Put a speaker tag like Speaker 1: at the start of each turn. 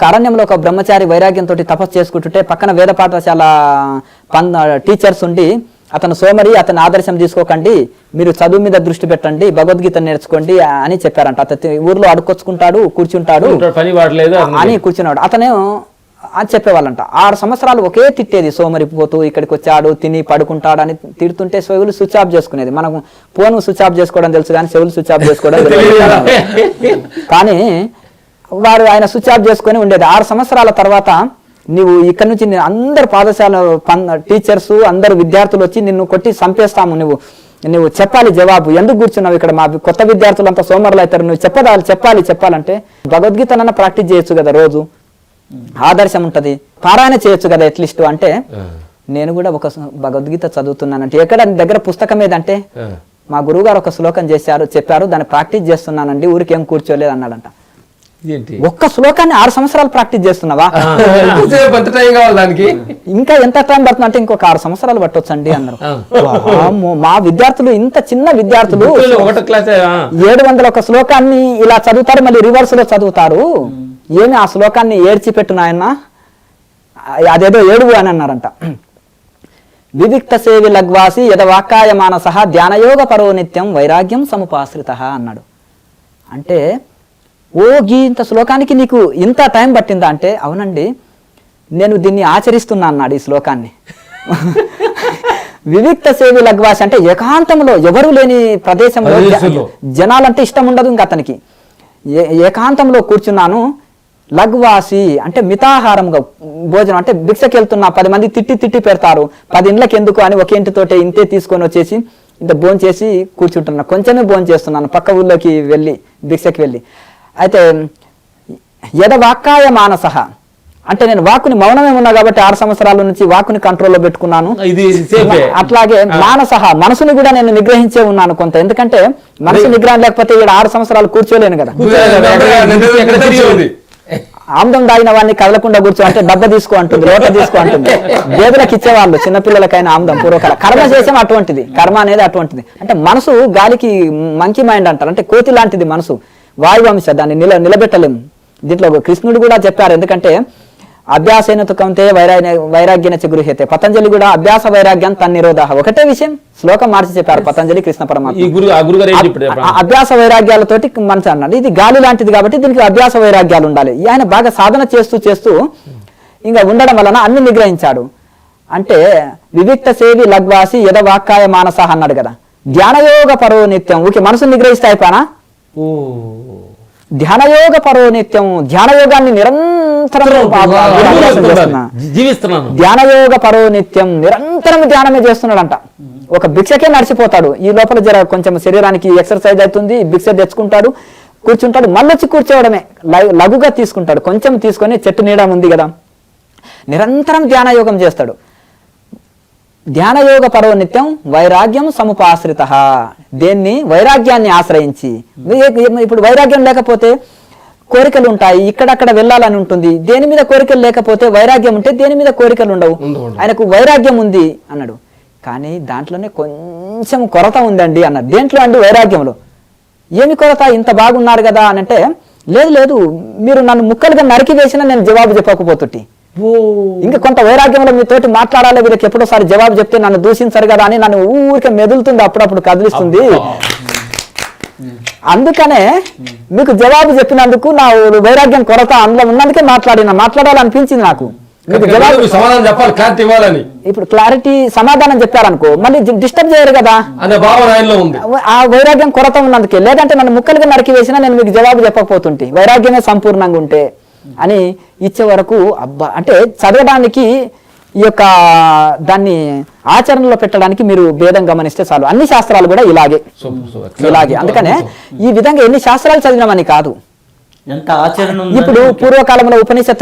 Speaker 1: అరణ్యంలో ఒక బ్రహ్మచారి వైరాగ్యంతో తపస్సు చేసుకుంటుంటే పక్కన వేద పాఠశాల టీచర్స్ ఉండి అతను సోమరి, అతని ఆదర్శం తీసుకోకండి, మీరు చదువు మీద దృష్టి పెట్టండి, భగవద్గీత నేర్చుకోండి అని చెప్పారంట. అతను ఊర్లో అడుక్కొచ్చుకుంటాడు, కూర్చుంటాడు అని కూర్చున్నాడు. అతనే అని చెప్పేవాళ్ళంట. 6 సంవత్సరాలు ఒకే తిట్టేది, సోమరి పోతూ ఇక్కడికి వచ్చాడు, తిని పడుకుంటాడు అని తిడుతుంటే చెవులు స్విచ్ ఆఫ్ చేసుకునేది. మనం ఫోన్ స్విచ్ ఆఫ్ చేసుకోవడం తెలుసు కానీ చెవులు స్విచ్ ఆఫ్ చేసుకోవడం కానీ వారు ఆయన స్విచ్ ఆఫ్ చేసుకొని ఉండేది. 6 సంవత్సరాల తర్వాత నువ్వు ఇక్కడ నుంచి అందరు పాఠశాల టీచర్స్ అందరు విద్యార్థులు వచ్చి నిన్ను కొట్టి చంపేస్తాము, నువ్వు చెప్పాలి జవాబు, ఎందుకు కూర్చున్నావు ఇక్కడ, మా కొత్త విద్యార్థులు అంతా సోమరులు అవుతారు, నువ్వు చెప్పాలంటే భగవద్గీతనన్నా ప్రాక్టీస్ చేయొచ్చు కదా, రోజు ఆదర్శం ఉంటది, పారాయణ చేయొచ్చు కదా అట్లీస్ట్ అంటే, నేను కూడా ఒక భగవద్గీత చదువుతున్నానంటే, ఎక్కడ దగ్గర పుస్తకం ఏదంటే మా గురువు గారు ఒక శ్లోకం చెప్పారు, దాన్ని ప్రాక్టీస్ చేస్తున్నానండి, ఊరికేం కూర్చోలేదు అన్నాడంట. ఒక్క శ్లోకాన్ని 6 సంవత్సరాలు ప్రాక్టీస్ చేస్తున్నావా? ఇంకా ఎంత టైం పడుతుంది అంటే ఇంకొక 6 సంవత్సరాలు పట్టొచ్చండి అన్నారు. మా విద్యార్థులు, ఇంత చిన్న విద్యార్థులు 701 శ్లోకాన్ని ఇలా చదువుతారు, మళ్ళీ రివర్స్ లో చదువుతారు. ఏమి ఆ శ్లోకాన్ని ఏడ్చిపెట్టు నాయన, అదేదో ఏడువు అని అన్నారంట. వివిక్త సేవి లగ్వాసి యదవాక్కాయ మానస ధ్యానయోగ పరో నిత్యం వైరాగ్యం సముపాశ్రిత అన్నాడు. అంటే ఇంత శ్లోకానికి నీకు ఇంత టైం పట్టిందా అంటే, అవునండి నేను దీన్ని ఆచరిస్తున్నా అన్నాడు ఈ శ్లోకాన్ని. వివిక్త సేవి లగ్వాసి అంటే ఏకాంతంలో, ఎవరు లేని ప్రదేశంలో, జనాలంటే ఇష్టం ఉండదు ఇంకా అతనికి, ఏకాంతంలో కూర్చున్నాను. లగ్వాసి అంటే మితాహారంగా భోజనం, అంటే భిక్షకి వెళ్తున్నా, 10 మంది తిట్టి పెడతారు, 10 ఇండ్లకి ఎందుకు అని ఒక ఇంటితోటే ఇంతే తీసుకొని వచ్చేసి ఇంత భోజనం చేసి కూర్చుంటున్నా, కొంచెమే భోజనం చేస్తున్నాను పక్క ఊళ్ళోకి వెళ్ళి భిక్షకి వెళ్ళి. అయితే యదవాక్కాయ మానస అంటే నేను వాక్కుని మౌనమే ఉన్నా కాబట్టి 6 సంవత్సరాల నుంచి వాక్కుని కంట్రోల్లో పెట్టుకున్నాను. అట్లాగే మానస మనసుని కూడా నేను నిగ్రహించే ఉన్నాను కొంత, ఎందుకంటే మనసు నిగ్రహం లేకపోతే ఇక్కడ 6 సంవత్సరాలు కూర్చోలేను కదా. ఆమ్దం దాగిన వాడిని కదలకుండా కూర్చో అంటే డబ్బా తీసుకో అంటుంది, లోట తీసుకో అంటుంది. వేదులకు ఇచ్చేవాళ్ళు చిన్నపిల్లలకైనా ఆమ్దం పూర్వకాల. కర్మ చేసాం అటువంటిది, కర్మ అనేది అటువంటిది. అంటే మనసు గాలికి మంకీ మైండ్ అంటారు, అంటే కోతి లాంటిది మనసు, వాయువంశ, దాన్ని నిలబెట్టలేము. దీంట్లో కృష్ణుడు కూడా చెప్పారు, ఎందుకంటే అభ్యాసేన తుకంతే వైరాగ్యన గృహ్యతే. పతంజలి కూడా అభ్యాస వైరాగ్యం తన్నిరోధ, ఒకటే విషయం శ్లోకం మార్చి చెప్పారు పతంజలి కృష్ణ పరమాత్మ. అభ్యాస వైరాగ్యాలతోటి మనసు అన్నాడు. ఇది గాలి లాంటిది కాబట్టి దీనికి అభ్యాస వైరాగ్యాలు ఉండాలి. ఆయన బాగా సాధన చేస్తూ ఇంకా ఉండడం వలన అన్ని నిగ్రహించాడు. అంటే వివిక్త సేవి లగ్వాసి యదవాక్కాయ మానస అన్నాడు కదా. ధ్యానయోగ పరో నిత్యం, ఊకి మనసు నిగ్రహిస్తే అయిపోనా? ధ్యానయోగ పరో నిత్యం, ధ్యానయోగాన్ని నిరంతరం జీవిస్తున్నాను. ధ్యానయోగ పరో నిత్యం, నిరంతరం ధ్యానమే చేస్తున్నాడంట. ఒక భిక్షకే నడిచిపోతాడు, ఈ లోపల జర కొంచెం శరీరానికి ఎక్సర్సైజ్ అవుతుంది, భిక్ష తెచ్చుకుంటాడు, కూర్చుంటాడు, మళ్ళీ వచ్చి కూర్చోవడమే, లఘుగా తీసుకుంటాడు, కొంచెం తీసుకొని చెట్టు నీడ ఉంది కదా, నిరంతరం ధ్యానయోగం చేస్తాడు. ధ్యానయోగ పరో నిత్యం వైరాగ్యం సముపాశ్రిత, దేన్ని వైరాగ్యాన్ని ఆశ్రయించి. ఇప్పుడు వైరాగ్యం లేకపోతే కోరికలు ఉంటాయి, ఇక్కడక్కడ వెళ్ళాలని ఉంటుంది, దేని మీద కోరికలు లేకపోతే, వైరాగ్యం ఉంటే దేని మీద కోరికలు ఉండవు. ఆయనకు వైరాగ్యం ఉంది అన్నాడు, కానీ దాంట్లోనే కొంచెం కొరత ఉందండి అన్నాడు. దేంట్లో అండి? వైరాగ్యంలో. ఏమి కొరత? ఇంత బాగున్నారు కదా అని అంటే, లేదు మీరు నన్ను ముక్కలుగా నరికి వేసినా నేను జవాబు చెప్పకపోతుంటే, ఇంకా కొంత వైరాగ్యంలో మీతోటి మాట్లాడాలి, వీళ్ళకి ఎప్పుడోసారి జవాబు చెప్తే నన్ను దూషించరు కదా అని నన్ను ఊరికే మెదులుతుంది, అప్పుడప్పుడు కదిలిస్తుంది. అందుకనే మీకు జవాబు చెప్పినందుకు నా వైరాగ్యం కొరత అందులో ఉన్నందుకే మాట్లాడాలనిపించింది నాకు.
Speaker 2: సమాధానం చెప్పాలి, క్లారిటీ ఇవ్వాలని.
Speaker 1: ఇప్పుడు క్లారిటీ సమాధానం చెప్పారనుకో మళ్ళీ డిస్టర్బ్ చేయరు కదా, ఆ వైరాగ్యం కొరత ఉన్నందుకే. లేదంటే నన్ను ముక్కలుగా నరికి వేసినా నేను మీకు జవాబు చెప్పకపోతుంటే, వైరాగ్యమే సంపూర్ణంగా ఉంటే అని ఇచ్చే వరకు అబ్బా. అంటే చదవడానికి ఈ యొక్క దాన్ని ఆచరణలో పెట్టడానికి మీరు భేదం గమనిస్తే చాలు. అన్ని శాస్త్రాలు కూడా ఇలాగే. అందుకనే ఈ విధంగా ఎన్ని శాస్త్రాలు చదివినామని కాదు,
Speaker 3: ఎంత ఆచరణ.
Speaker 1: ఇప్పుడు పూర్వకాలంలో ఉపనిషత్తు